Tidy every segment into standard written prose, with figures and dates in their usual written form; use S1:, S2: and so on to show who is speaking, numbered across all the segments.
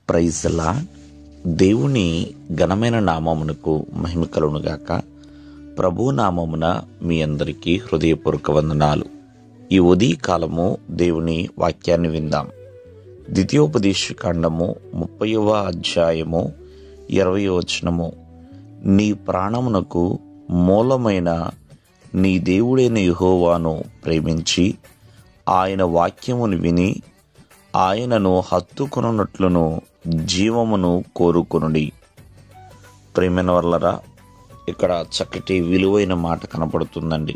S1: Praise the lord. దేవుని ఘనమైన నామమునకు మహిమ కలుగునుగాక. ప్రభు నామమున మీ అందరికీ హృదయపూర్వక వందనాలు. ఈ ఉదయకాలము దేవుని వాక్యాన్ని విందాం. ద్వితీయోపదేశకాండము 30వ అధ్యాయము 20వ వచనము. నీ ప్రాణమునకు మూలమైన నీ దేవుడైన యెహోవాను ప్రేమించి ఆయన వాక్యమును విని ఆయనను హత్తుకొనున్నట్లును జీవమును కోరుకొనుడి. ప్రియమైన వర్లరా, ఇక్కడ చక్కటి విలువైన మాట కనపడుతుందండి.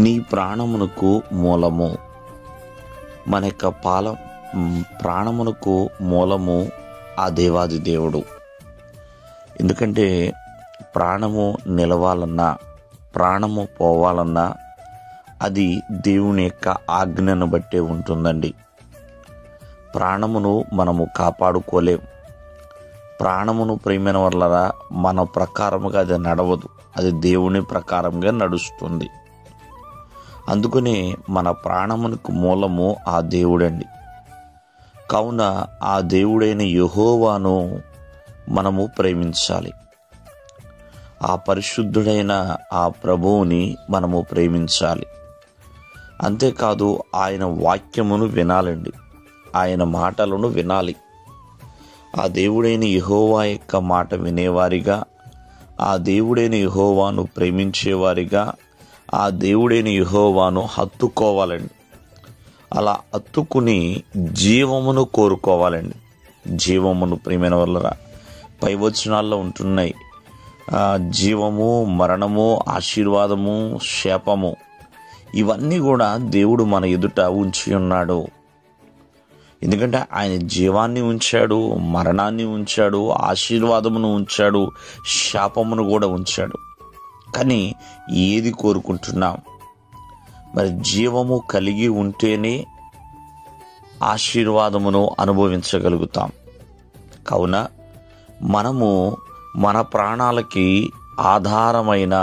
S1: నీ ప్రాణమునకు మూలము, మన యొక్క ప్రాణమునకు మూలము ఆ దేవాది దేవుడు. ఎందుకంటే ప్రాణము నిలవాలన్నా, ప్రాణము పోవాలన్నా అది దేవుని యొక్క ఆజ్ఞను బట్టే ఉంటుందండి. ప్రాణమును మనము కాపాడుకోలేం. ప్రాణమును ప్రియమైన వల్ల మన ప్రకారముగా అది నడవదు, అది దేవుని ప్రకారంగా నడుస్తుంది. అందుకనే మన ప్రాణమునకు మూలము ఆ దేవుడండి. కావున ఆ దేవుడైన యెహోవాను మనము ప్రేమించాలి. ఆ పరిశుద్ధుడైన ఆ ప్రభువుని మనము ప్రేమించాలి. అంతేకాదు ఆయన వాక్యమును వినాలండి, ఆయన మాటలను వినాలి. ఆ దేవుడైన యెహోవా యొక్క మాట వినేవారిగా, ఆ దేవుడైన యెహోవాను ప్రేమించేవారిగా, ఆ దేవుడైన యెహోవాను హత్తుకోవాలండి. అలా హత్తుకుని జీవమును కోరుకోవాలండి. జీవమును ప్రియమైన వల్ల పై వచనాల్లో ఉంటున్నాయి. జీవము, మరణము, ఆశీర్వాదము, శాపము, ఇవన్నీ కూడా దేవుడు మన ఎదుట ఉంచి ఉన్నాడు. ఎందుకంటే ఆయన జీవాన్ని ఉంచాడు, మరణాన్ని ఉంచాడు, ఆశీర్వాదమును ఉంచాడు, శాపమును కూడా ఉంచాడు. కానీ ఏది కోరుకుంటున్నాం? మరి జీవము కలిగి ఉంటేనే ఆశీర్వాదమును అనుభవించగలుగుతాం. కావున మనము మన ప్రాణాలకి ఆధారమైన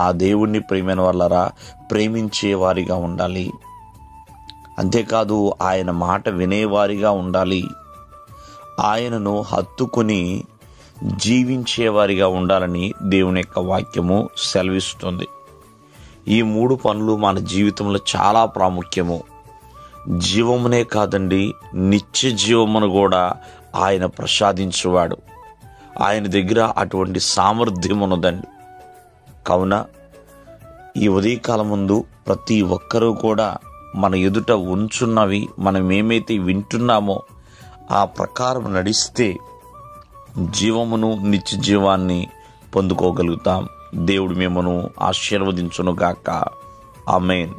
S1: ఆ దేవుణ్ణి ప్రేమైన వల్లరా ప్రేమించేవారిగా ఉండాలి. అంతేకాదు ఆయన మాట వినేవారిగా ఉండాలి. ఆయనను హత్తుకుని జీవించేవారిగా ఉండాలని దేవుని యొక్క వాక్యము సెలవిస్తుంది. ఈ 3 పనులు మన జీవితంలో చాలా ప్రాముఖ్యము. జీవమునే కాదండి, నిత్య జీవమును కూడా ఆయన ప్రసాదించువాడు. ఆయన దగ్గర అటువంటి సామర్థ్యం ఉన్నదండి. కావున ఈ ఉదయకాలం ముందు ప్రతి ఒక్కరూ కూడా మన ఎదుట ఉంచున్నవి మనం ఏమైతే వింటున్నామో ఆ ప్రకారం నడిస్తే జీవమును, నిత్య జీవాన్ని పొందుకోగలుగుతాం. దేవుడు మిమ్మను ఆశీర్వదించునుగాక. ఆమేన్.